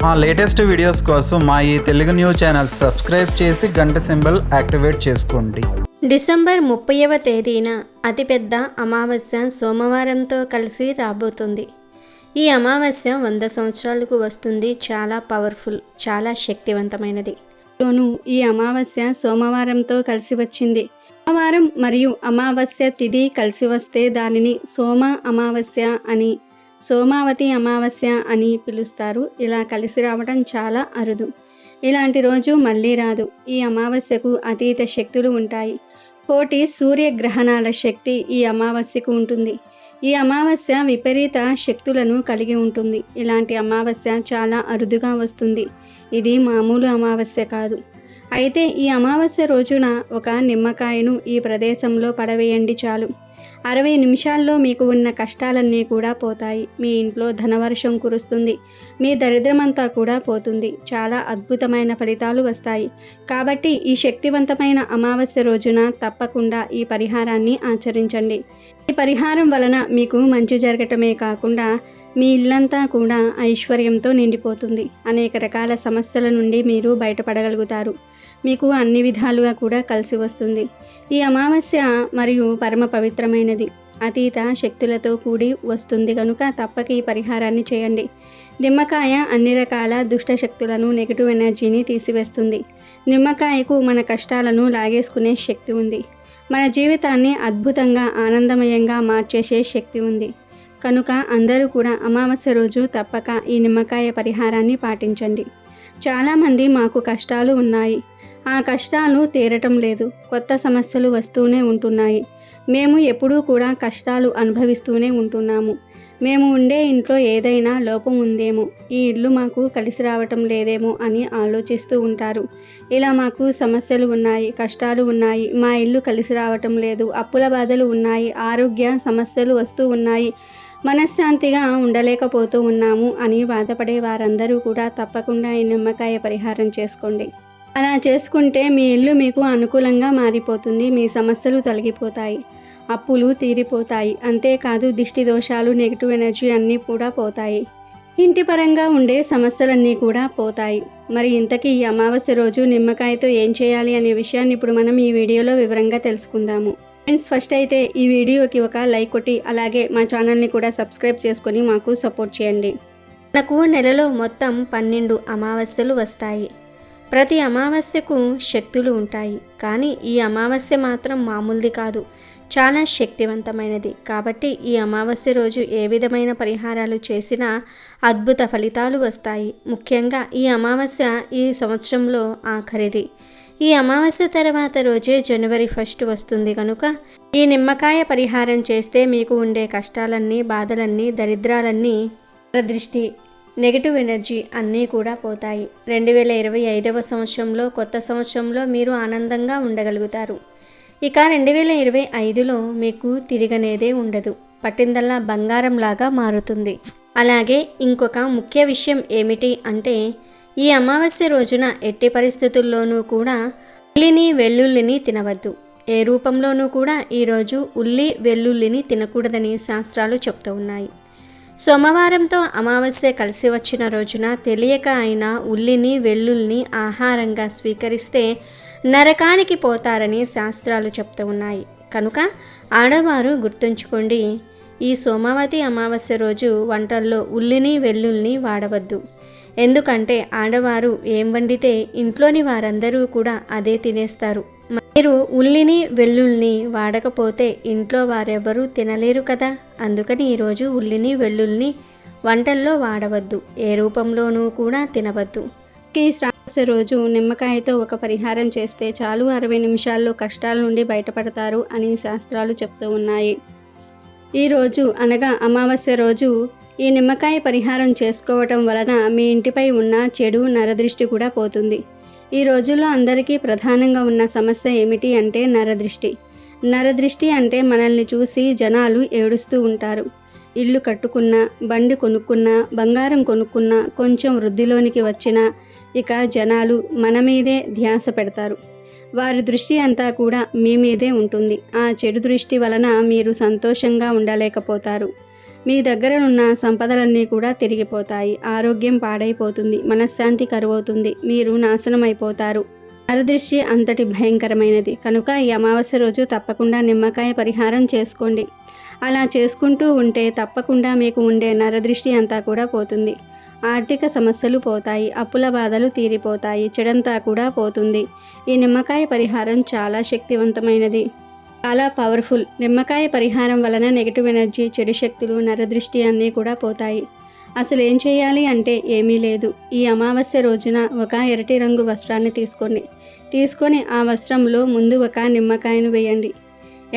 మా latest videos కోసం మా ఈ తెలుగు న్యూస్ ఛానల్ సబ్స్క్రైబ్ చేసి గంట సింబల్ యాక్టివేట్ చేసుకోండి. డిసెంబర్ 30వ తేదీన అతిపెద్ద అమావాస్య సోమవారంతో కలిసి రాబోతుంది. ఈ అమావాస్య 100 సంవత్సరాలకు వస్తుంది. చాలా పవర్ఫుల్, చాలా శక్తివంతమైనది. ఈ అమావాస్య సోమవారంతో కలిసి వచ్చింది. సోమవారం మరియు అమావాస్య తిథి కలిసి వస్తే దానిని సోమ అమావాస్య అని, సోమావతి అమావాస్య అని పిలుస్తారు. ఇలా కలిసి రావడం చాలా అరుదు. ఇలాంటి రోజు మళ్ళీ రాదు. ఈ అమావాస్యకు అతీత శక్తులు ఉంటాయి. కోటి సూర్యగ్రహణాల శక్తి ఈ అమావాస్యకు ఉంటుంది. ఈ అమావాస్య విపరీత శక్తులను కలిగి ఉంటుంది. ఇలాంటి అమావాస్య చాలా అరుదుగా వస్తుంది. ఇది మామూలు అమావాస్య కాదు. అయితే ఈ అమావాస్య రోజున ఒక నిమ్మకాయను ఈ ప్రదేశంలో పడవేయండి చాలు. 60 నిమిషాల్లో మీకు ఉన్న కష్టాలన్నీ కూడా పోతాయి. మీ ఇంట్లో ధనవర్షం కురుస్తుంది. మీ దరిద్రమంతా కూడా పోతుంది. చాలా అద్భుతమైన ఫలితాలు వస్తాయి. కాబట్టి ఈ శక్తివంతమైన అమావాస్య రోజున తప్పకుండా ఈ పరిహారాన్ని ఆచరించండి. ఈ పరిహారం వలన మీకు మంచి జరగటమే కాకుండా మీ ఇల్లంతా కూడా ఐశ్వర్యంతో నిండిపోతుంది. అనేక రకాల సమస్యల నుండి మీరు బయటపడగలుగుతారు. మీకు అన్ని విధాలుగా కూడా కలిసి వస్తుంది. ఈ అమావాస్య మరియు పరమ పవిత్రమైనది, అతీత శక్తులతో కూడి వస్తుంది కనుక తప్పక ఈ పరిహారాన్ని చేయండి. నిమ్మకాయ అన్ని రకాల దుష్ట శక్తులను, నెగిటివ్ ఎనర్జీని తీసివేస్తుంది. నిమ్మకాయకు మన కష్టాలను లాగేసుకునే శక్తి ఉంది. మన జీవితాన్ని అద్భుతంగా ఆనందమయంగా మార్చేసే శక్తి ఉంది. కనుక అందరూ కూడా అమావాస్య రోజు తప్పక ఈ నిమ్మకాయ పరిహారాన్ని పాటించండి. చాలామంది మాకు కష్టాలు ఉన్నాయి, ఆ కష్టాలు తీరటం లేదు, కొత్త సమస్యలు వస్తూనే ఉంటున్నాయి, మేము ఎప్పుడూ కూడా కష్టాలు అనుభవిస్తూనే ఉంటున్నాము, మేము ఉండే ఇంట్లో ఏదైనా లోపం ఉందేమో, ఈ ఇల్లు మాకు కలిసి రావటం లేదేమో అని ఆలోచిస్తూ ఉంటారు. ఇలా మాకు సమస్యలు ఉన్నాయి, కష్టాలు ఉన్నాయి, మా ఇల్లు కలిసి రావటం లేదు, అప్పుల బాధలు ఉన్నాయి, ఆరోగ్య సమస్యలు వస్తూ ఉన్నాయి, మనశ్శాంతిగా ఉండలేకపోతూ ఉన్నాము అని బాధపడే వారందరూ కూడా తప్పకుండా ఈ నిమ్మకాయ పరిహారం చేసుకోండి. అలా చేసుకుంటే మీ ఇల్లు మీకు అనుకూలంగా మారిపోతుంది. మీ సమస్యలు తొలగిపోతాయి, అప్పులు తీరిపోతాయి. అంతేకాదు దిష్టి దోషాలు, నెగిటివ్ ఎనర్జీ అన్నీ కూడా పోతాయి. ఇంటి పరంగా ఉండే సమస్యలన్నీ కూడా పోతాయి. మరి ఇంతకీ ఈ అమావాస్య రోజు నిమ్మకాయతో ఏం చేయాలి అనే విషయాన్ని ఇప్పుడు మనం ఈ వీడియోలో వివరంగా తెలుసుకుందాము. ఫ్రెండ్స్, ఫస్ట్ అయితే ఈ వీడియోకి ఒక లైక్ కొట్టి అలాగే మా ఛానల్ని కూడా సబ్స్క్రైబ్ చేసుకొని మాకు సపోర్ట్ చేయండి. మనకు నెలలో మొత్తం 12 అమావాస్యలు వస్తాయి. ప్రతి అమావాస్యకు శక్తులు ఉంటాయి. కానీ ఈ అమావాస్య మాత్రం మామూలుది కాదు, చాలా శక్తివంతమైనది. కాబట్టి ఈ అమావాస్య రోజు ఏ విధమైన పరిహారాలు చేసినా అద్భుత ఫలితాలు వస్తాయి. ముఖ్యంగా ఈ అమావాస్య ఈ సంవత్సరంలో ఆఖరిది. ఈ అమావాస్య తర్వాత రోజే జనవరి 1 వస్తుంది కనుక ఈ నిమ్మకాయ పరిహారం చేస్తే మీకు ఉండే కష్టాలన్నీ, బాధలన్నీ, దరిద్రాలన్నీ, దృష్టి, నెగిటివ్ ఎనర్జీ అన్నీ కూడా పోతాయి. 2025వ సంవత్సరంలో, కొత్త సంవత్సరంలో మీరు ఆనందంగా ఉండగలుగుతారు. ఇక 2025లో మీకు తిరగనేదే ఉండదు. పట్టిందల్లా బంగారంలాగా మారుతుంది. అలాగే ఇంకొక ముఖ్య విషయం ఏమిటి అంటే ఈ అమావాస్య రోజున ఎట్టి పరిస్థితుల్లోనూ కూడా ఉల్లిని, వెల్లుల్లిని తినవద్దు. ఏ రూపంలోనూ కూడా ఈరోజు ఉల్లి, వెల్లుల్లిని తినకూడదని శాస్త్రాలు చెప్తూ ఉన్నాయి. సోమవారంతో అమావాస్య కలిసి వచ్చిన రోజున తెలియక అయినా ఉల్లిని, వెల్లుల్లిని ఆహారంగా స్వీకరిస్తే నరకానికి పోతారని శాస్త్రాలు చెప్తూ ఉన్నాయి. కనుక ఆడవారు గుర్తుంచుకోండి, ఈ సోమావతి అమావాస్య రోజు వంటల్లో ఉల్లిని, వెల్లుల్లిని వాడవద్దు. ఎందుకంటే ఆడవారు ఏం వండితే ఇంట్లోని వారందరూ కూడా అదే తినేస్తారు. మీరు ఉల్లిని, వెల్లుల్లిని వాడకపోతే ఇంట్లో వారెవరూ తినలేరు కదా. అందుకని ఈరోజు ఉల్లిని, వెల్లుల్లిని వంటల్లో వాడవద్దు, ఏ రూపంలోనూ కూడా తినవద్దు. ఈ శ్రావణ రోజు నిమ్మకాయతో ఒక పరిహారం చేస్తే చాలు, 60 నిమిషాల్లో కష్టాల నుండి బయటపడతారు అని శాస్త్రాలు చెప్తూ ఉన్నాయి. ఈరోజు అనగా అమావాస్య రోజు ఈ నిమ్మకాయ పరిహారం చేసుకోవటం వలన మీ ఇంటిపై ఉన్న చెడు నరదృష్టి కూడా పోతుంది. ఈ రోజుల్లో అందరికీ ప్రధానంగా ఉన్న సమస్య ఏమిటి అంటే నరదృష్టి. నరదృష్టి అంటే మనల్ని చూసి జనాలు ఏడుస్తూ ఉంటారు. ఇల్లు కట్టుకున్నా, బండి కొనుక్కున్నా, బంగారం కొనుక్కున్నా, కొంచెం వృద్ధిలోనికి వచ్చినా ఇక జనాలు మన మీదే ధ్యాస పెడతారు. వారి దృష్టి అంతా కూడా మీ మీదే ఉంటుంది. ఆ చెడు దృష్టి వలన మీరు సంతోషంగా ఉండలేకపోతారు. మీ దగ్గర ఉన్న సంపదలన్నీ కూడా తిరిగిపోతాయి. ఆరోగ్యం పాడైపోతుంది, మనశ్శాంతి కరువవుతుంది, మీరు నాశనం అయిపోతారు. నరదృష్టి అంతటి భయంకరమైనది కనుక ఈ అమావాస్య రోజు తప్పకుండా నిమ్మకాయ పరిహారం చేసుకోండి. అలా చేసుకుంటూ ఉంటే తప్పకుండా మీకు ఉండే నరదృష్టి అంతా కూడా పోతుంది. ఆర్థిక సమస్యలు పోతాయి, అప్పుల బాధలు తీరిపోతాయి, చెడంతా కూడా పోతుంది. ఈ నిమ్మకాయ పరిహారం చాలా శక్తివంతమైనది, చాలా పవర్ఫుల్. నిమ్మకాయ పరిహారం వలన నెగిటివ్ ఎనర్జీ, చెడు శక్తులు, నరదృష్టి అన్నీ కూడా పోతాయి. అసలు ఏం చేయాలి అంటే ఏమీ లేదు. ఈ అమావాస్య రోజున ఒక ఎర్రటి రంగు వస్త్రాన్ని తీసుకొని ఆ వస్త్రంలో ముందు ఒక నిమ్మకాయను వేయండి.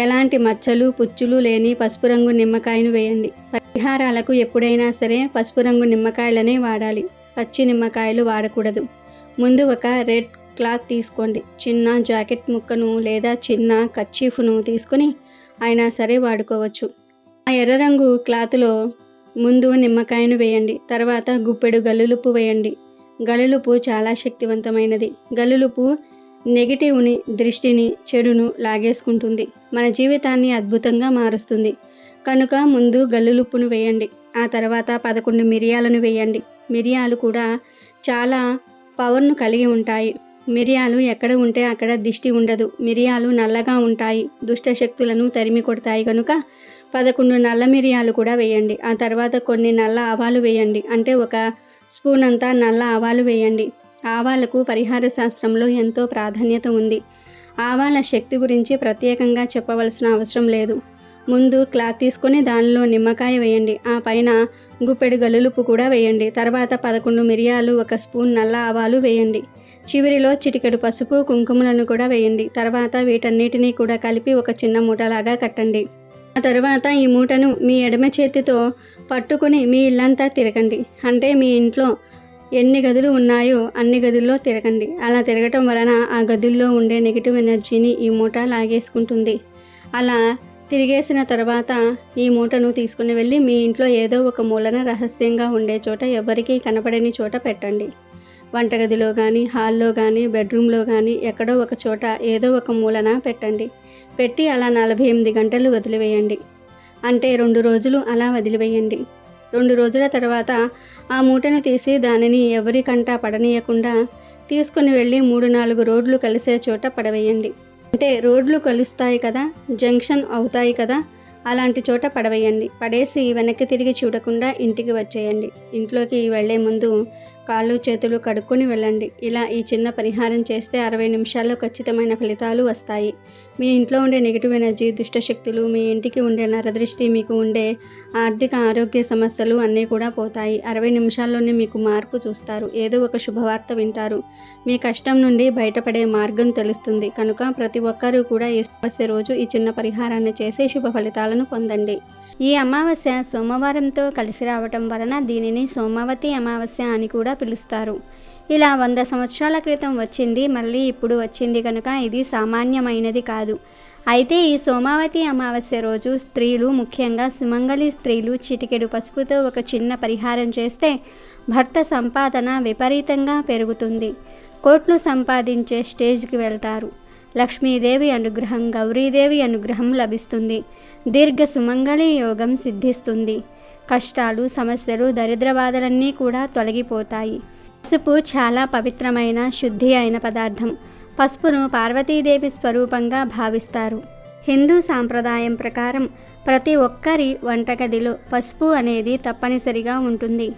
ఎలాంటి మచ్చలు పుచ్చులు లేని పసుపు రంగు నిమ్మకాయను వేయండి. పరిహారాలకు ఎప్పుడైనా సరే పసుపు రంగు నిమ్మకాయలనే వాడాలి, పచ్చి నిమ్మకాయలు వాడకూడదు. ముందు ఒక రెడ్ క్లాత్ తీసుకోండి. చిన్న జాకెట్ ముక్కను లేదా చిన్న కర్చీఫ్ను తీసుకొని అయినా సరే వాడుకోవచ్చు. ఆ ఎర్ర రంగు క్లాత్లో ముందు నిమ్మకాయను వేయండి. తర్వాత గుప్పెడు గల్లులుప్పు వేయండి. గల్లులుప్పు చాలా శక్తివంతమైనది. గల్లులుప్పు నెగిటివ్ని, దృష్టిని, చెడును లాగేసుకుంటుంది, మన జీవితాన్ని అద్భుతంగా మారుస్తుంది. కనుక ముందు గల్లులుప్పును వేయండి. ఆ తర్వాత 11 మిరియాలను వేయండి. మిరియాలు కూడా చాలా పవర్ను కలిగి ఉంటాయి. మిరియాలు ఎక్కడ ఉంటే అక్కడ దిష్టి ఉండదు. మిరియాలు నల్లగా ఉంటాయి, దుష్ట శక్తులను తరిమి కొడతాయి. కనుక 11 నల్ల మిరియాలు కూడా వేయండి. ఆ తర్వాత కొన్ని నల్ల ఆవాలు వేయండి. అంటే 1 స్పూన్ అంతా నల్ల ఆవాలు వేయండి. ఆవాలకు పరిహార శాస్త్రంలో ఎంతో ప్రాధాన్యత ఉంది. ఆవాల శక్తి గురించి ప్రత్యేకంగా చెప్పవలసిన అవసరం లేదు. ముందు క్లాత్ తీసుకొని దానిలో నిమ్మకాయ వేయండి. ఆ పైన గుప్పెడు గల్లులుప్పు కూడా వేయండి. తర్వాత 11 మిరియాలు, 1 స్పూన్ నల్ల ఆవాలు వేయండి. చివరిలో చిటికెడు పసుపు, కుంకుమలను కూడా వేయండి. తర్వాత వీటన్నిటినీ కూడా కలిపి ఒక చిన్న మూటలాగా కట్టండి. ఆ తర్వాత ఈ మూటను మీ ఎడమ చేతితో పట్టుకొని మీ ఇల్లంతా తిరగండి. అంటే మీ ఇంట్లో ఎన్ని గదులు ఉన్నాయో అన్ని గదుల్లో తిరగండి. అలా తిరగటం వలన ఆ గదుల్లో ఉండే నెగిటివ్ ఎనర్జీని ఈ మూట లాగేసుకుంటుంది. అలా తిరిగేసిన తర్వాత ఈ మూటను తీసుకుని వెళ్ళి మీ ఇంట్లో ఏదో ఒక మూలన రహస్యంగా ఉండే చోట, ఎవరికీ కనపడని చోట పెట్టండి. వంటగదిలో కానీ, హాల్లో కానీ, బెడ్రూమ్లో కానీ ఎక్కడో ఒక చోట ఏదో ఒక మూలన పెట్టండి. పెట్టి అలా 48 గంటలు వదిలివేయండి. అంటే 2 రోజులు అలా వదిలివేయండి. 2 రోజుల తర్వాత ఆ మూటను తీసి దానిని ఎవరి కంటా పడనీయకుండా తీసుకుని వెళ్ళి 3-4 రోడ్లు కలిసే చోట పడవేయండి. అంటే రోడ్లు కలుస్తాయి కదా, జంక్షన్ అవుతాయి కదా, అలాంటి చోట పడవేయండి. పడేసి వెనక్కి తిరిగి చూడకుండా ఇంటికి వచ్చేయండి. ఇంట్లోకి వెళ్ళే ముందు కాళ్ళు చేతులు కడుక్కొని వెళ్ళండి. ఇలా ఈ చిన్న పరిహారం చేస్తే 60 నిమిషాల్లో ఖచ్చితమైన ఫలితాలు వస్తాయి. మీ ఇంట్లో ఉండే నెగిటివ్ ఎనర్జీ, దుష్టశక్తులు, మీ ఇంటికి ఉండే నరదృష్టి, మీకు ఉండే ఆర్థిక ఆరోగ్య సమస్యలు అన్నీ కూడా పోతాయి. 60 నిమిషాల్లోనే మీకు మార్పు చూస్తారు. ఏదో ఒక శుభవార్త వింటారు. మీ కష్టం నుండి బయటపడే మార్గం తెలుస్తుంది. కనుక ప్రతి ఒక్కరూ కూడా ఈ అమావాస్య రోజు ఈ చిన్న పరిహారాన్ని చేసి శుభ ఫలితాలను పొందండి. ఈ అమావాస్య సోమవారంతో కలిసి రావటం వలన దీనిని సోమవతి అమావాస్య అని కూడా పిలుస్తారు. ఇలా 100 సంవత్సరాల క్రితం వచ్చింది, మళ్ళీ ఇప్పుడు వచ్చింది కనుక ఇది సామాన్యమైనది కాదు. అయితే ఈ సోమవతి అమావాస్య రోజు స్త్రీలు, ముఖ్యంగా సుమంగళి స్త్రీలు చిటికెడు పసుపుతో ఒక చిన్న పరిహారం చేస్తే భర్త సంపాదన విపరీతంగా పెరుగుతుంది. కోట్లు సంపాదించే స్టేజ్కి వెళ్తారు. లక్ష్మీదేవి అనుగ్రహం, గౌరీదేవి అనుగ్రహం లభిస్తుంది. దీర్ఘ సుమంగళి యోగం సిద్ధిస్తుంది. కష్టాలు, సమస్యలు, దరిద్ర బాధలన్నీ కూడా తొలగిపోతాయి. పసుపు చాలా పవిత్రమైన, శుద్ధి అయిన పదార్థం. పసుపును పార్వతీదేవి స్వరూపంగా భావిస్తారు. హిందూ సాంప్రదాయం ప్రకారం ప్రతి ఒక్కరి వంటగదిలో పసుపు అనేది తప్పనిసరిగా ఉంటుంది.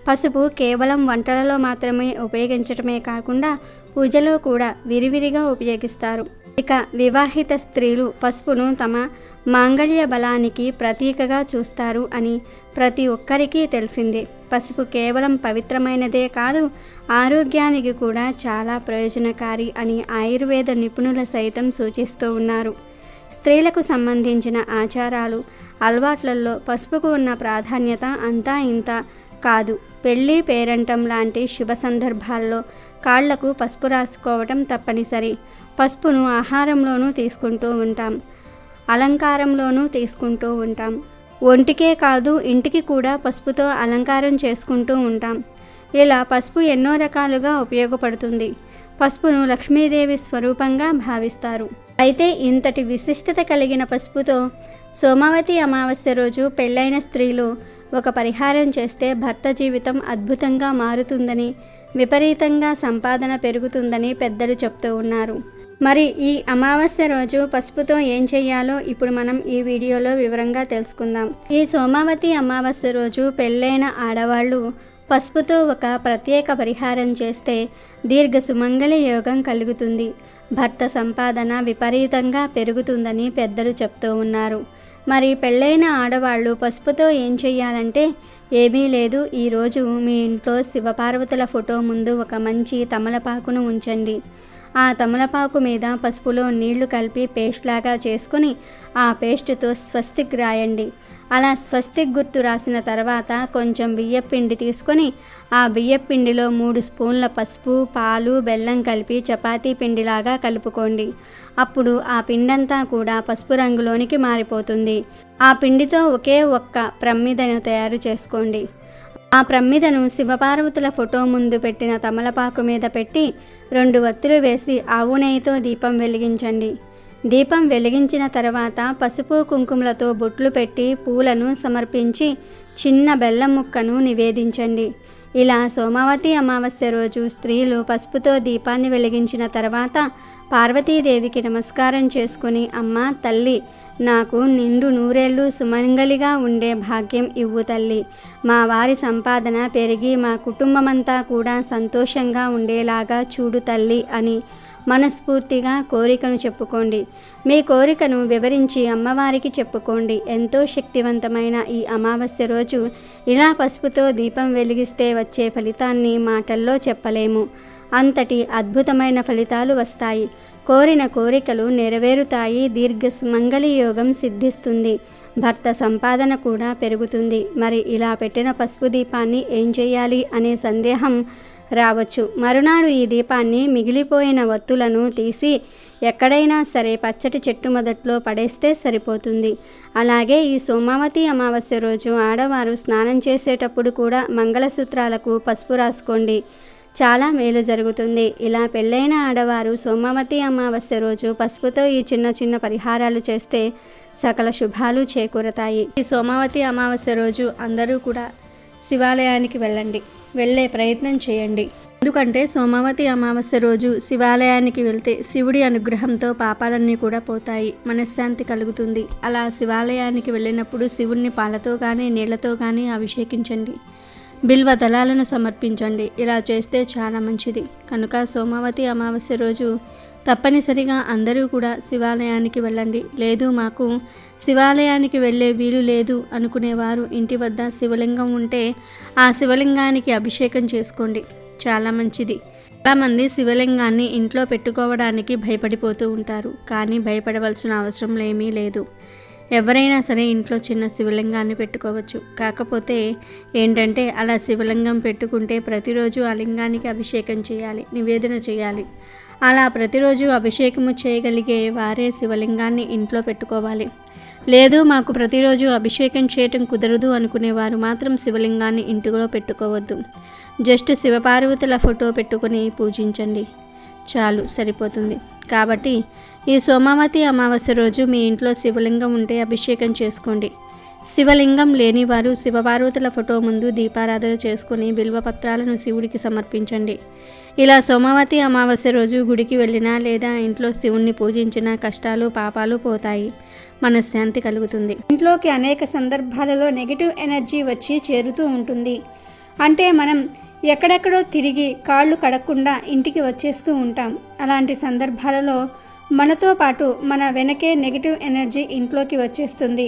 పసుపు కేవలం వంటలలో మాత్రమే ఉపయోగించటమే కాకుండా పూజలో కూడా విరివిరిగా ఉపయోగిస్తారు. ఇక వివాహిత స్త్రీలు పసుపును తమ మాంగళ్య బలానికి ప్రతీకగా చూస్తారు అని ప్రతి ఒక్కరికి తెలిసిందే. పసుపు కేవలం పవిత్రమైనదే కాదు, ఆరోగ్యానికి కూడా చాలా ప్రయోజనకారి అని ఆయుర్వేద నిపుణుల సైతం సూచిస్తూ ఉన్నారు. స్త్రీలకు సంబంధించిన ఆచారాలు, అలవాట్లలో పసుపుకు ఉన్న ప్రాధాన్యత అంతా ఇంత కాదు. పెళ్ళి, పేరంటం లాంటి శుభ సందర్భాల్లో కాళ్లకు పసుపు రాసుకోవటం తప్పనిసరి. పసుపును ఆహారంలోనూ తీసుకుంటూ ఉంటాం, అలంకారంలోనూ తీసుకుంటూ ఉంటాం. ఒంటికే కాదు, ఇంటికి కూడా పసుపుతో అలంకారం చేసుకుంటూ ఉంటాం. ఇలా పసుపు ఎన్నో రకాలుగా ఉపయోగపడుతుంది. పసుపును లక్ష్మీదేవి స్వరూపంగా భావిస్తారు. అయితే ఇంతటి విశిష్టత కలిగిన పసుపుతో సోమావతి అమావాస్య రోజు పెళ్ళైన స్త్రీలు ఒక పరిహారం చేస్తే భర్త జీవితం అద్భుతంగా మారుతుందని, విపరీతంగా సంపాదన పెరుగుతుందని పెద్దలు చెప్తూ ఉన్నారు. మరి ఈ అమావాస్య రోజు పసుపుతో ఏం చేయాలో ఇప్పుడు మనం ఈ వీడియోలో వివరంగా తెలుసుకుందాం. ఈ సోమావతి అమావాస్య రోజు పెళ్ళైన ఆడవాళ్ళు పసుపుతో ఒక ప్రత్యేక పరిహారం చేస్తే దీర్ఘ సుమంగళి యోగం కలుగుతుంది. భర్త సంపాదన విపరీతంగా పెరుగుతుందని పెద్దలు చెప్తూ ఉన్నారు. మరి పెళ్ళైన ఆడవాళ్ళు పసుపుతో ఏం చెయ్యాలంటే ఏమీ లేదు. ఈరోజు మీ ఇంట్లో శివపార్వతుల ఫోటో ముందు ఒక మంచి తమలపాకును ఉంచండి. ఆ తమలపాకు మీద పసుపులో నీళ్లు కలిపి పేస్ట్ లాగా చేసుకుని ఆ పేస్ట్తో స్వస్తిక్ రాయండి. అలా స్వస్తిక్ గుర్తు రాసిన తర్వాత కొంచెం బియ్యపిండి తీసుకొని ఆ బియ్యపిండిలో 3 స్పూన్ల పసుపు, పాలు, బెల్లం కలిపి చపాతీ పిండిలాగా కలుపుకోండి. అప్పుడు ఆ పిండంతా కూడా పసుపు రంగులోనికి మారిపోతుంది. ఆ పిండితో ఒకే ఒక్క ప్రమిదను తయారు చేసుకోండి. ఆ ప్రమిదను శివపార్వతుల ఫోటో ముందు పెట్టిన తమలపాకు మీద పెట్టి 2 వత్తులు వేసి ఆవు నెయ్యితో దీపం వెలిగించండి. దీపం వెలిగించిన తర్వాత పసుపు కుంకుమలతో బొట్లు పెట్టి పూలను సమర్పించి చిన్న బెల్లం ముక్కను నివేదించండి. ఇలా సోమావతి అమావాస్య రోజు స్త్రీలు పసుపుతో దీపాన్ని వెలిగించిన తర్వాత పార్వతీదేవికి నమస్కారం చేసుకుని, అమ్మ తల్లి, నాకు నిండు నూరేళ్ళు సుమంగలిగా ఉండే భాగ్యం ఇవ్వు తల్లి. మా వారి సంపాదన పెరిగి మా కుటుంబమంతా కూడా సంతోషంగా ఉండేలాగా చూడు తల్లి అని మనస్ఫూర్తిగా కోరికను చెప్పుకోండి. మీ కోరికను వివరించి అమ్మవారికి చెప్పుకోండి. ఎంతో శక్తివంతమైన ఈ అమావాస్య రోజు ఇలా పసుపుతో దీపం వెలిగిస్తే వచ్చే ఫలితాన్ని మాటల్లో చెప్పలేము. అంతటి అద్భుతమైన ఫలితాలు వస్తాయి. కోరిన కోరికలు నెరవేరుతాయి. దీర్ఘ సుమంగళి యోగం సిద్ధిస్తుంది. భర్త సంపాదన కూడా పెరుగుతుంది. మరి ఇలా పెట్టిన పసుపు దీపాన్ని ఏం చేయాలి అనే సందేహం రావచ్చు. మరునాడు ఈ దీపాన్ని మిగిలిపోయిన వత్తులను తీసి ఎక్కడైనా సరే పచ్చటి చెట్టు మొదట్లో పడేస్తే సరిపోతుంది. అలాగే ఈ సోమావతి అమావాస్య రోజు ఆడవారు స్నానం చేసేటప్పుడు కూడా మంగళసూత్రాలకు పసుపు రాసుకోండి. చాలా మేలు జరుగుతుంది. ఇలా పెళ్ళైన ఆడవారు సోమావతి అమావాస్య రోజు పసుపుతో ఈ చిన్న చిన్న పరిహారాలు చేస్తే సకల శుభాలు చేకూరతాయి. ఈ సోమావతి అమావాస్య రోజు అందరూ కూడా శివాలయానికి వెళ్ళే ప్రయత్నం చేయండి. ఎందుకంటే సోమావతి అమావాస్య రోజు శివాలయానికి వెళ్తే శివుడి అనుగ్రహంతో పాపాలన్నీ కూడా పోతాయి, మనశ్శాంతి కలుగుతుంది. అలా శివాలయానికి వెళ్ళినప్పుడు శివుడిని పాలతో కానీ నీళ్లతో కానీ అభిషేకించండి. బిల్వ దళాలను సమర్పించండి. ఇలా చేస్తే చాలా మంచిది. కనుక సోమావతి అమావాస్య రోజు తప్పనిసరిగా అందరూ కూడా శివాలయానికి వెళ్ళండి. లేదు మాకు శివాలయానికి వెళ్ళే వీలు లేదు అనుకునేవారు ఇంటి వద్ద శివలింగం ఉంటే ఆ శివలింగానికి అభిషేకం చేసుకోండి. చాలా మంచిది. చాలామంది శివలింగాన్ని ఇంట్లో పెట్టుకోవడానికి భయపడిపోతూ ఉంటారు. కానీ భయపడవలసిన అవసరం ఏమీ లేదు. ఎవరైనా సరే ఇంట్లో చిన్న శివలింగాన్ని పెట్టుకోవచ్చు. కాకపోతే ఏంటంటే అలా శివలింగం పెట్టుకుంటే ప్రతిరోజు ఆ లింగానికి అభిషేకం చేయాలి, నివేదన చేయాలి. అలా ప్రతిరోజు అభిషేకము చేయగలిగే వారే శివలింగాన్ని ఇంట్లో పెట్టుకోవాలి. లేదు మాకు ప్రతిరోజు అభిషేకం చేయటం కుదరదు అనుకునేవారు మాత్రం శివలింగాన్ని ఇంటిలో పెట్టుకోవద్దు. జస్ట్ శివపార్వతుల ఫోటో పెట్టుకుని పూజించండి, చాలు, సరిపోతుంది. కాబట్టి ఈ సోమావతి అమావాస్య రోజు మీ ఇంట్లో శివలింగం ఉంటే అభిషేకం చేసుకోండి. శివలింగం లేని వారు శివపార్వతుల ఫోటో ముందు దీపారాధన చేసుకుని బిల్వపత్రాలను శివుడికి సమర్పించండి. ఇలా సోమావతి అమావాస్య రోజు గుడికి వెళ్ళినా లేదా ఇంట్లో శివుణ్ణి పూజించినా కష్టాలు పాపాలు పోతాయి, మనశ్శాంతి కలుగుతుంది. ఇంట్లోకి అనేక సందర్భాలలో నెగిటివ్ ఎనర్జీ వచ్చి చేరుతూ ఉంటుంది. అంటే మనం ఎక్కడెక్కడో తిరిగి కాళ్ళు కడగకుండా ఇంటికి వచ్చేస్తూ ఉంటాం. అలాంటి సందర్భాలలో మనతో పాటు మన వెనకే నెగిటివ్ ఎనర్జీ ఇంట్లోకి వచ్చేస్తుంది.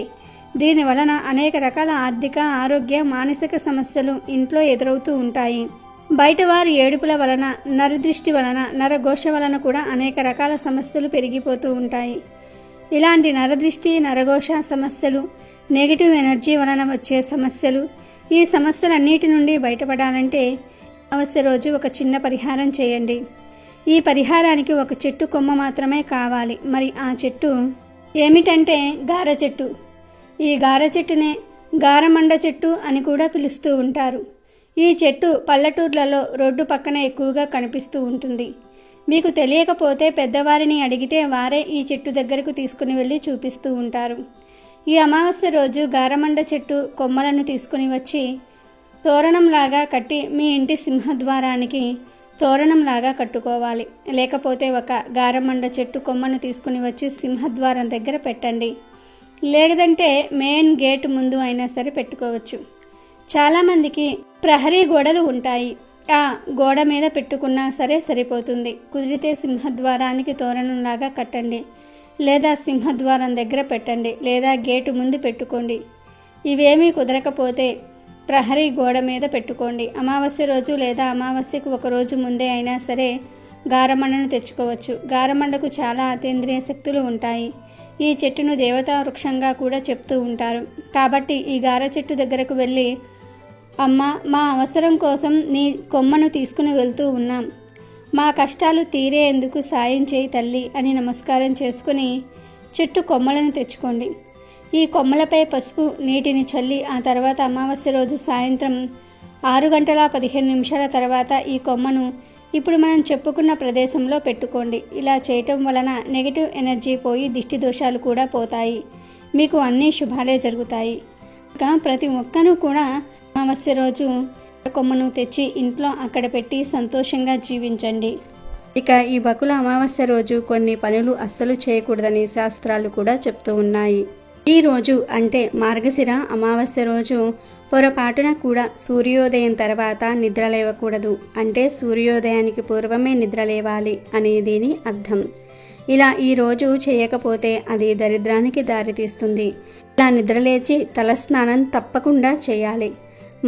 దీని వలన అనేక రకాల ఆర్థిక, ఆరోగ్య, మానసిక సమస్యలు ఇంట్లో ఎదురవుతూ ఉంటాయి. బయటవారి ఏడుపుల వలన, నరదృష్టి వలన, నరఘోష వలన కూడా అనేక రకాల సమస్యలు పెరిగిపోతూ ఉంటాయి. ఇలాంటి నరదృష్టి, నరఘోష సమస్యలు, నెగిటివ్ ఎనర్జీ వలన వచ్చే సమస్యలు, ఈ సమస్యలన్నిటి నుండి బయటపడాలంటే అమావాస్య రోజు ఒక చిన్న పరిహారం చేయండి. ఈ పరిహారానికి ఒక చెట్టు కొమ్మ మాత్రమే కావాలి. మరి ఆ చెట్టు ఏమిటంటే గార చెట్టు. ఈ గార చెట్టునే గారమండ చెట్టు అని కూడా పిలుస్తూ ఉంటారు. ఈ చెట్టు పల్లెటూర్లలో రోడ్డు పక్కన ఎక్కువగా కనిపిస్తూ ఉంటుంది. మీకు తెలియకపోతే పెద్దవారిని అడిగితే వారే ఈ చెట్టు దగ్గరకు తీసుకుని వెళ్ళి చూపిస్తూ ఉంటారు. ఈ అమావాస్య రోజు గారమండ చెట్టు కొమ్మలను తీసుకుని వచ్చి తోరణంలాగా కట్టి మీ ఇంటి సింహద్వారానికి తోరణంలాగా కట్టుకోవాలి. లేకపోతే ఒక గారమండ చెట్టు కొమ్మను తీసుకుని వచ్చి సింహద్వారం దగ్గర పెట్టండి. లేదంటే మెయిన్ గేట్ ముందు అయినా సరే పెట్టుకోవచ్చు. చాలామందికి ప్రహరీ గోడలు ఉంటాయి. ఆ గోడ మీద పెట్టుకున్నా సరే సరిపోతుంది. కుదిరితే సింహద్వారానికి తోరణంలాగా కట్టండి, లేదా సింహద్వారం దగ్గర పెట్టండి, లేదా గేటు ముందు పెట్టుకోండి. ఇవేమీ కుదరకపోతే ప్రహరీ గోడ మీద పెట్టుకోండి. అమావాస్య రోజు లేదా అమావాస్యకు ఒక రోజు ముందే అయినా సరే గారమండను తెచ్చుకోవచ్చు. గారమండకు చాలా అతీంద్రియ శక్తులు ఉంటాయి. ఈ చెట్టును దేవతా వృక్షంగా కూడా చెప్తూ ఉంటారు. కాబట్టి ఈ గార చెట్టు దగ్గరకు వెళ్ళి, అమ్మ, మా అవసరం కోసం నీ కొమ్మను తీసుకుని వెళ్తూ ఉన్నాం, మా కష్టాలు తీరేందుకు సాయం చేయి తల్లి అని నమస్కారం చేసుకుని చెట్టు కొమ్మలను తెచ్చుకోండి. ఈ కొమ్మలపై పసుపు నీటిని చల్లి ఆ తర్వాత అమావాస్య రోజు సాయంత్రం 6:15 తర్వాత ఈ కొమ్మను ఇప్పుడు మనం చెప్పుకున్న ప్రదేశంలో పెట్టుకోండి. ఇలా చేయటం వలన నెగిటివ్ ఎనర్జీ పోయి దిష్టి దోషాలు కూడా పోతాయి. మీకు అన్ని శుభాలే జరుగుతాయి. ఇంకా ప్రతి ఒక్కరూ కూడా అమావాస్య రోజు కొమ్మను తెచ్చి ఇంట్లో అక్కడ పెట్టి సంతోషంగా జీవించండి. ఇక ఈ బకుల అమావాస్య రోజు కొన్ని పనులు అస్సలు చేయకూడదని శాస్త్రాలు కూడా చెప్తూ ఉన్నాయి. ఈ రోజు అంటే మార్గశిర అమావాస్య రోజు పొరపాటున కూడా సూర్యోదయం తర్వాత నిద్రలేవకూడదు. అంటే సూర్యోదయానికి పూర్వమే నిద్రలేవాలి అని దీని అర్థం. ఇలా ఈరోజు చేయకపోతే అది దరిద్రానికి దారితీస్తుంది. ఇలా నిద్రలేచి తలస్నానం తప్పకుండా చేయాలి.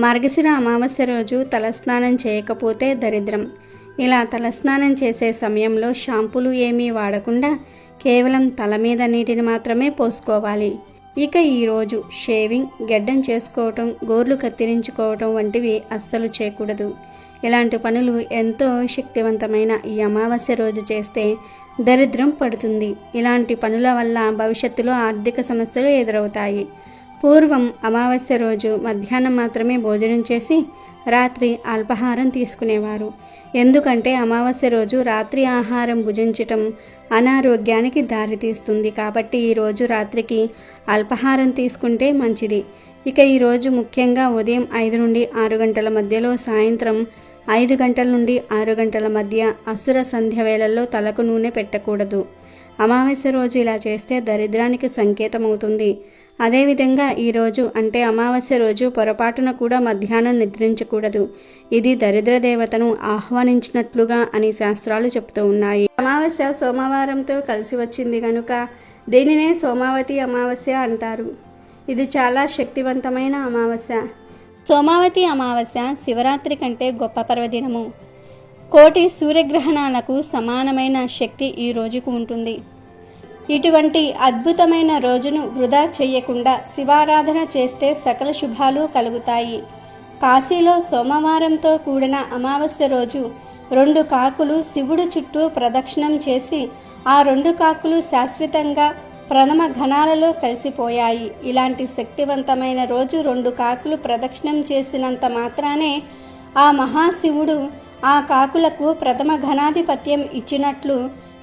మార్గశిర అమావాస్య రోజు తలస్నానం చేయకపోతే దరిద్రం. ఇలా తలస్నానం చేసే సమయంలో షాంపూలు ఏమీ వాడకుండా కేవలం తల మీద నీటిని మాత్రమే పోసుకోవాలి. ఇక ఈరోజు షేవింగ్, గెడ్డం చేసుకోవటం, గోర్లు కత్తిరించుకోవటం వంటివి అస్సలు చేయకూడదు. ఇలాంటి పనులు ఎంతో శక్తివంతమైన ఈ అమావాస్య రోజు చేస్తే దరిద్రం పడుతుంది. ఇలాంటి పనుల వల్ల భవిష్యత్తులో ఆర్థిక సమస్యలు ఎదురవుతాయి. పూర్వం అమావాస్య రోజు మధ్యాహ్నం మాత్రమే భోజనం చేసి రాత్రి అల్పాహారం తీసుకునేవారు. ఎందుకంటే అమావాస్య రోజు రాత్రి ఆహారం భుజించటం అనారోగ్యానికి దారితీస్తుంది. కాబట్టి ఈరోజు రాత్రికి అల్పాహారం తీసుకుంటే మంచిది. ఇక ఈరోజు ముఖ్యంగా ఉదయం 5 నుండి 6 గంటల మధ్యలో, సాయంత్రం 5 గంటల నుండి 6 గంటల మధ్య అసుర సంధ్య వేళల్లో తలకు నూనె పెట్టకూడదు. అమావాస్య రోజు ఇలా చేస్తే దరిద్రానికి సంకేతమవుతుంది. అదేవిధంగా ఈరోజు అంటే అమావాస్య రోజు పొరపాటున కూడా మధ్యాహ్నం నిద్రించకూడదు. ఇది దరిద్ర దేవతను ఆహ్వానించినట్లుగా అని శాస్త్రాలు చెప్తూ ఉన్నాయి. అమావాస్య సోమవారంతో కలిసి వచ్చింది కనుక దీనినే సోమావతి అమావాస్య అంటారు. ఇది చాలా శక్తివంతమైన అమావాస్య. సోమావతి అమావాస్య శివరాత్రి కంటే గొప్ప పర్వదినము. కోటి సూర్యగ్రహణాలకు సమానమైన శక్తి ఈ రోజుకు ఉంటుంది. ఇటువంటి అద్భుతమైన రోజును వృధా చేయకుండా శివారాధన చేస్తే సకల శుభాలు కలుగుతాయి. కాశీలో సోమవారంతో కూడిన అమావాస్య రోజు 2 కాకులు శివుడు చుట్టూ ప్రదక్షిణం చేసి ఆ 2 కాకులు శాశ్వతంగా ప్రథమ ఘనాలలో కలిసిపోయాయి. ఇలాంటి శక్తివంతమైన రోజు 2 కాకులు ప్రదక్షిణం చేసినంత మాత్రానే ఆ మహాశివుడు ఆ కాకులకు ప్రథమ ఘనాధిపత్యం ఇచ్చినట్లు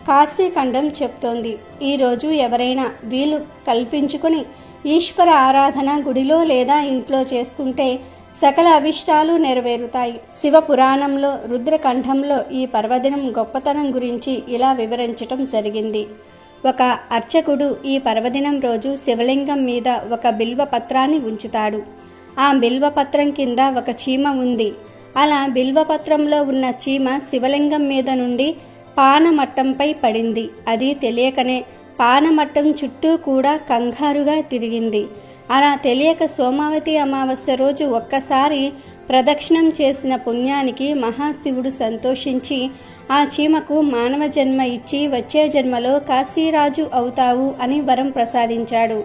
కాశీఖండం చెప్తోంది. ఈరోజు ఎవరైనా వీలు కల్పించుకుని ఈశ్వర ఆరాధన గుడిలో లేదా ఇంట్లో చేసుకుంటే సకల అభిష్టాలు నెరవేరుతాయి. శివ పురాణంలో రుద్రకంఠంలో ఈ పర్వదినం గొప్పతనం గురించి ఇలా వివరించటం జరిగింది. ఒక అర్చకుడు ఈ పర్వదినం రోజు శివలింగం మీద ఒక బిల్వపత్రాన్ని ఉంచుతాడు. ఆ బిల్వపత్రం కింద ఒక చీమ ఉంది. అలా బిల్వపత్రంలో ఉన్న చీమ శివలింగం మీద నుండి పానమట్టంపై పడింది. అది తెలియకనే పానమట్టం చుట్టూ కూడా కంగారుగా తిరిగింది. అలా తెలియక సోమావతి అమావాస్య రోజు ఒక్కసారి ప్రదక్షిణం చేసిన పుణ్యానికి మహాశివుడు సంతోషించి ఆ చీమకు మానవ జన్మ ఇచ్చి వచ్చే జన్మలో కాశీరాజు అవుతావు అని వరం ప్రసాదించాడు.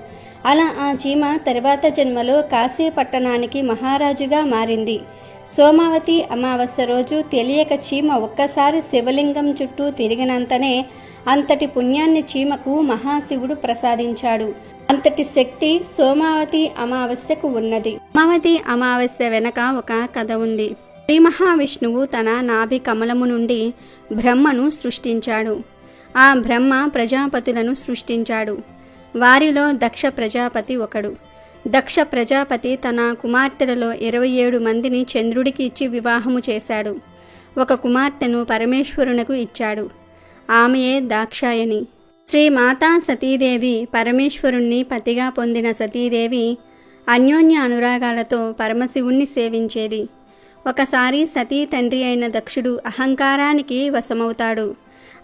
అలా ఆ చీమ తర్వాత జన్మలో కాశీ పట్టణానికి మహారాజుగా మారింది. సోమావతి అమావాస్య రోజు తెలియక చీమ ఒక్కసారి శివలింగం చుట్టూ తిరిగినంతనే అంతటి పుణ్యాన్ని చీమకు మహాశివుడు ప్రసాదించాడు. అంతటి శక్తి సోమావతి అమావాస్యకు ఉన్నది. సోమావతి అమావాస్య వెనక ఒక కథ ఉంది. శ్రీ మహావిష్ణువు తన నాభి కమలము నుండి బ్రహ్మను సృష్టించాడు. ఆ బ్రహ్మ ప్రజాపతులను సృష్టించాడు. వారిలో దక్ష ప్రజాపతి ఒకడు. దక్ష ప్రజాపతి తన కుమార్తెలలో 27 మందిని చంద్రుడికి ఇచ్చి వివాహము చేశాడు. ఒక కుమార్తెను పరమేశ్వరునకు ఇచ్చాడు. ఆమెయే దాక్షాయణి. శ్రీ మాతా సతీదేవి పరమేశ్వరుణ్ణి పతిగా పొందిన సతీదేవి అన్యోన్య అనురాగాలతో పరమశివుణ్ణి సేవించేది. ఒకసారి సతీ తండ్రి అయిన దక్షుడు అహంకారానికి వశమవుతాడు.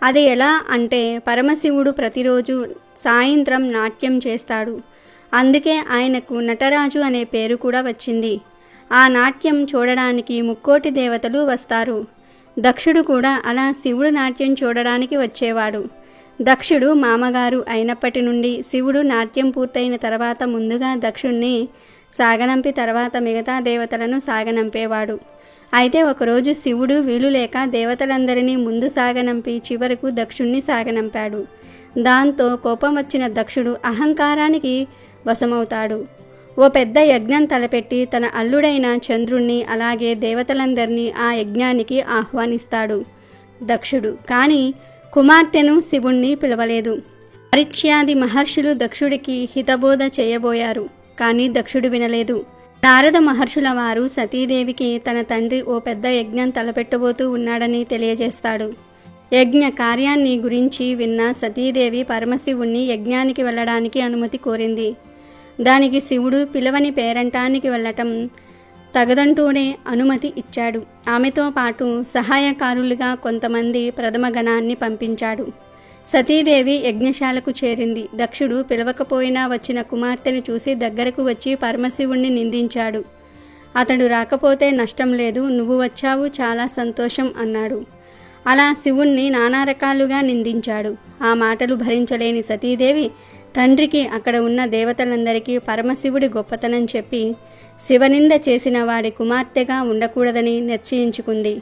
అది ఎలా అంటే పరమశివుడు ప్రతిరోజు సాయంత్రం నాట్యం చేస్తాడు. అందుకే ఆయనకు నటరాజు అనే పేరు కూడా వచ్చింది. ఆ నాట్యం చూడడానికి ముక్కోటి దేవతలు వస్తారు. దక్షుడు కూడా అలా శివుడు నాట్యం చూడడానికి వచ్చేవాడు. దక్షుడు మామగారు అయినప్పటి నుండి శివుడు నాట్యం పూర్తయిన తర్వాత ముందుగా దక్షుణ్ణి సాగనంపి తర్వాత మిగతా దేవతలను సాగనంపేవాడు. అయితే ఒకరోజు శివుడు వీలు లేక దేవతలందరినీ ముందు సాగనంపి చివరకు దక్షుణ్ణి సాగనంపాడు. దాంతో కోపం వచ్చిన దక్షుడు అహంకారానికి వశమవుతాడు. ఓ పెద్ద యజ్ఞం తలపెట్టి తన అల్లుడైన చంద్రుణ్ణి అలాగే దేవతలందరినీ ఆ యజ్ఞానికి ఆహ్వానిస్తాడు దక్షుడు. కానీ కుమార్తెను శివుణ్ణి పిలవలేదు. పరీక్ష్యాది మహర్షులు దక్షుడికి హితబోధ చేయబోయారు. కానీ దక్షుడు వినలేదు. నారద మహర్షుల వారు సతీదేవికి తన తండ్రి ఓ పెద్ద యజ్ఞం తలపెట్టబోతూ ఉన్నాడని తెలియజేస్తాడు. యజ్ఞ కార్యాన్ని గురించి విన్న సతీదేవి పరమశివుణ్ణి యజ్ఞానికి వెళ్ళడానికి అనుమతి కోరింది. దానికి శివుడు పిలవని పేరంటానికి వెళ్ళటం తగదంటూనే అనుమతి ఇచ్చాడు. ఆమెతో పాటు సహాయకారులుగా కొంతమంది ప్రథమ గణాన్ని పంపించాడు. సతీదేవి యజ్ఞశాలకు చేరింది. దక్షుడు పిలవకపోయినా వచ్చిన కుమార్తెని చూసి దగ్గరకు వచ్చి పరమశివుణ్ణి నిందించాడు. అతడు రాకపోతే నష్టం లేదు, నువ్వు వచ్చావు చాలా సంతోషం అన్నాడు. అలా శివుణ్ణి నానా రకాలుగా నిందించాడు. ఆ మాటలు భరించలేని సతీదేవి తండ్రికి అక్కడ ఉన్న దేవతలందరికీ పరమశివుడి గొప్పతనం చెప్పి శివనింద చేసిన వాడి కుమార్తెగా ఉండకూడదని నిశ్చయించుకుంది.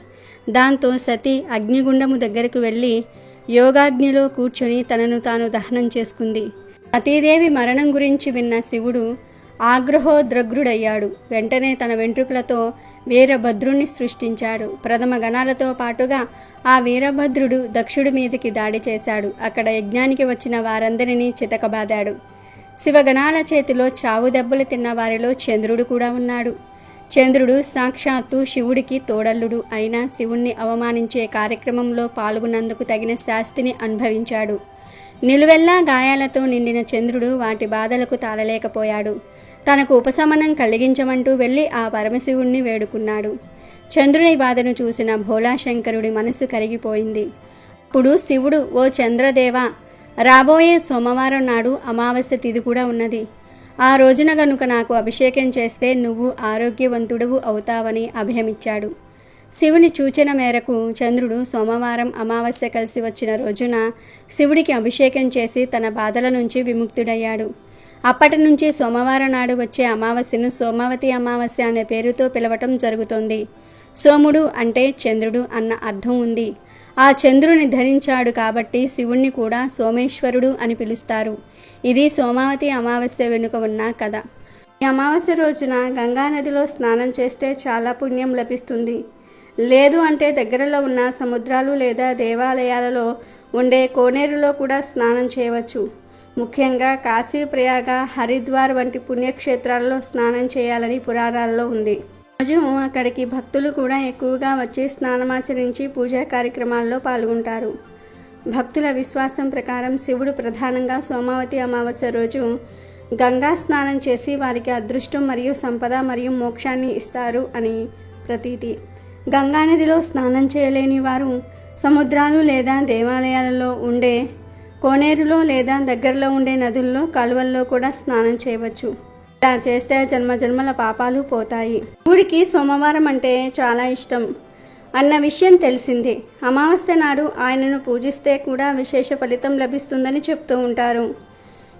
దాంతో సతీ అగ్నిగుండము దగ్గరకు వెళ్ళి యోగాగ్నిలో కూర్చొని తనను తాను దహనం చేసుకుంది. సతీదేవి మరణం గురించి విన్న శివుడు ఆగ్రహోద్రగ్రుడయ్యాడు. వెంటనే తన వెంట్రుకలతో వీరభద్రుణ్ణి సృష్టించాడు. ప్రథమ గణాలతో పాటుగా ఆ వీరభద్రుడు దక్షుడి మీదికి దాడి చేశాడు. అక్కడ యజ్ఞానికి వచ్చిన వారందరినీ చితకబాదాడు. శివగణాల చేతిలో చావు దెబ్బలు తిన్న వారిలో చంద్రుడు కూడా ఉన్నాడు. చంద్రుడు సాక్షాత్తు శివుడికి తోడల్లుడు అయినా శివుణ్ణి అవమానించే కార్యక్రమంలో పాల్గొన్నందుకు తగిన శాస్తిని అనుభవించాడు. నిలువెల్లా గాయాలతో నిండిన చంద్రుడు వాటి బాధలకు తాళలేకపోయాడు. తనకు ఉపశమనం కలిగించమంటూ వెళ్ళి ఆ పరమశివుణ్ణి వేడుకున్నాడు. చంద్రుని బాధను చూసిన భోళాశంకరుడి మనసు కరిగిపోయింది. అప్పుడు శివుడు, ఓ చంద్రదేవా, రాబోయే సోమవారం నాడు అమావాస్య తిథి కూడా ఉన్నది. ఆ రోజున గనుక నాకు అభిషేకం చేస్తే నువ్వు ఆరోగ్యవంతుడవు అవుతావని అభయమిచ్చాడు. శివుని సూచన మేరకు చంద్రుడు సోమవారం అమావాస్య కలిసి వచ్చిన రోజున శివుడికి అభిషేకం చేసి తన బాధల నుంచి విముక్తుడయ్యాడు. అప్పటి నుంచి సోమవారం నాడు వచ్చే అమావాస్యను సోమావతి అమావాస్య అనే పేరుతో పిలవటం జరుగుతోంది. సోముడు అంటే చంద్రుడు అన్న అర్థం ఉంది. ఆ చంద్రుని ధరించాడు కాబట్టి శివుణ్ణి కూడా సోమేశ్వరుడు అని పిలుస్తారు. ఇది సోమావతి అమావాస్య వెనుక ఉన్న కథ. ఈ అమావాస్య రోజున గంగానదిలో స్నానం చేస్తే చాలా పుణ్యం లభిస్తుంది. లేదు అంటే దగ్గరలో ఉన్న సముద్రాలు లేదా దేవాలయాలలో ఉండే కోనేరులో కూడా స్నానం చేయవచ్చు. ముఖ్యంగా కాశీ, ప్రయాగ, హరిద్వార్ వంటి పుణ్యక్షేత్రాల్లో స్నానం చేయాలని పురాణాల్లో ఉంది. రోజు అక్కడికి భక్తులు కూడా ఎక్కువగా వచ్చి స్నానమాచరించి పూజా కార్యక్రమాల్లో పాల్గొంటారు. భక్తుల విశ్వాసం ప్రకారం శివుడు ప్రధానంగా సోమావతి అమావాస్య రోజు గంగా స్నానం చేసి వారికి అదృష్టం మరియు సంపద మరియు మోక్షాన్ని ఇస్తారు అని ప్రతీతి. గంగానదిలో స్నానం చేయలేని వారు సముద్రాలు లేదా దేవాలయాలలో ఉండే కోనేరులో లేదా దగ్గరలో ఉండే నదుల్లో, కాలువల్లో కూడా స్నానం చేయవచ్చు. ఇలా చేస్తే జన్మజన్మల పాపాలు పోతాయి. శివుడికి సోమవారం అంటే చాలా ఇష్టం అన్న విషయం తెలిసిందే. అమావాస్య నాడు ఆయనను పూజిస్తే కూడా విశేష ఫలితం లభిస్తుందని చెప్తూ ఉంటారు.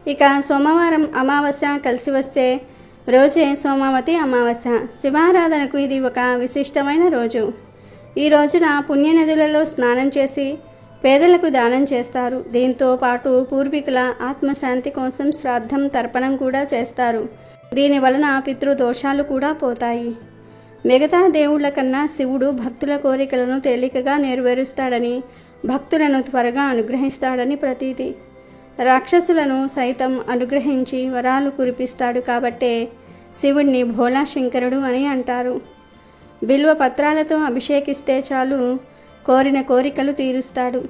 ఇక సోమవారం అమావాస్య కలిసి వస్తే రోజే సోమావతి అమావాస్య. శివారాధనకు ఇది ఒక విశిష్టమైన రోజు. ఈ రోజున పుణ్యనదులలో స్నానం చేసి పేదలకు దానం చేస్తారు. దీంతో పాటు పూర్వీకుల ఆత్మశాంతి కోసం శ్రాద్ధం, తర్పణం కూడా చేస్తారు. దీని వలన పితృదోషాలు కూడా పోతాయి. మిగతా దేవుళ్ల కన్నా శివుడు భక్తుల కోరికలను తేలికగా నెరవేరుస్తాడని, భక్తులను త్వరగా అనుగ్రహిస్తాడని ప్రతీతి. రాక్షసులను సైతం అనుగ్రహించి వరాలు కురిపిస్తాడు కాబట్టే శివుణ్ణి భోళాశంకరుడు అని అంటారు. బిల్వ పత్రాలతో అభిషేకిస్తే చాలు కోరిన కోరికలు తీరుస్తాడు.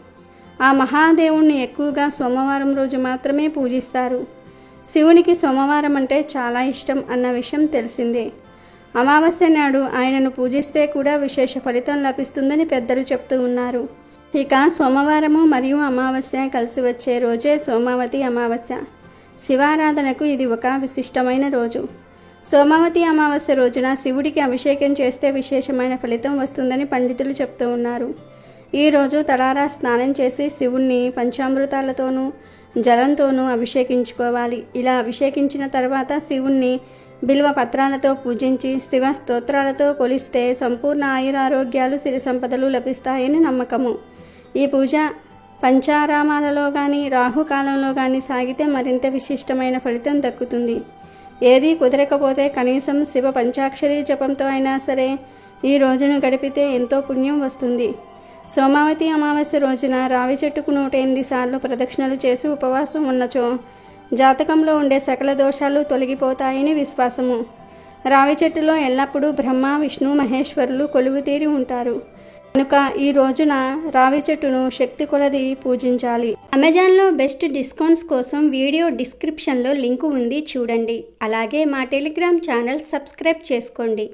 ఆ మహాదేవుణ్ణి ఎక్కువగా సోమవారం రోజు మాత్రమే పూజిస్తారు. శివునికి సోమవారం అంటే చాలా ఇష్టం అన్న విషయం తెలిసిందే. అమావాస్య నాడు ఆయనను పూజిస్తే కూడా విశేష ఫలితం లభిస్తుందని పెద్దలు చెప్తూ ఉన్నారు. ఇక సోమవారము మరియు అమావాస్య కలిసి వచ్చే రోజే సోమావతి అమావాస్య. శివారాధనకు ఇది ఒక విశిష్టమైన రోజు. సోమావతి అమావాస్య రోజున శివుడికి అభిషేకం చేస్తే విశేషమైన ఫలితం వస్తుందని పండితులు చెప్తూ ఉన్నారు. ఈరోజు తలారా స్నానం చేసి శివుణ్ణి పంచామృతాలతోనూ జలంతోనూ అభిషేకించుకోవాలి. ఇలా అభిషేకించిన తర్వాత శివుణ్ణి బిల్వ పత్రాలతో పూజించి శివ స్తోత్రాలతో కొలిస్తే సంపూర్ణ ఆయురారోగ్యాలు సిరి సంపదలు లభిస్తాయని నమ్మకము. ఈ పూజ పంచారామాలలో కానీ రాహుకాలంలో కానీ సాగితే మరింత విశిష్టమైన ఫలితం దక్కుతుంది. ఏదీ కుదరకపోతే కనీసం శివ పంచాక్షరి జపంతో అయినా సరే ఈ రోజును గడిపితే ఎంతో పుణ్యం వస్తుంది. సోమావతి అమావాస్య రోజున రావి చెట్టుకు 108 సార్లు ప్రదక్షిణలు చేసి ఉపవాసం ఉన్నచో జాతకంలో ఉండే సకల దోషాలు తొలగిపోతాయని విశ్వాసము. రావి చెట్టులో ఎల్లప్పుడూ బ్రహ్మ విష్ణు మహేశ్వరులు కొలువుతీరి ఉంటారు కనుక ఈ రోజున రావి చెట్టును శక్తి కొలది పూజించాలి. అమెజాన్లో బెస్ట్ డిస్కౌంట్స్ కోసం వీడియో డిస్క్రిప్షన్లో లింకు ఉంది, చూడండి. అలాగే మా టెలిగ్రామ్ ఛానల్ సబ్స్క్రైబ్ చేసుకోండి.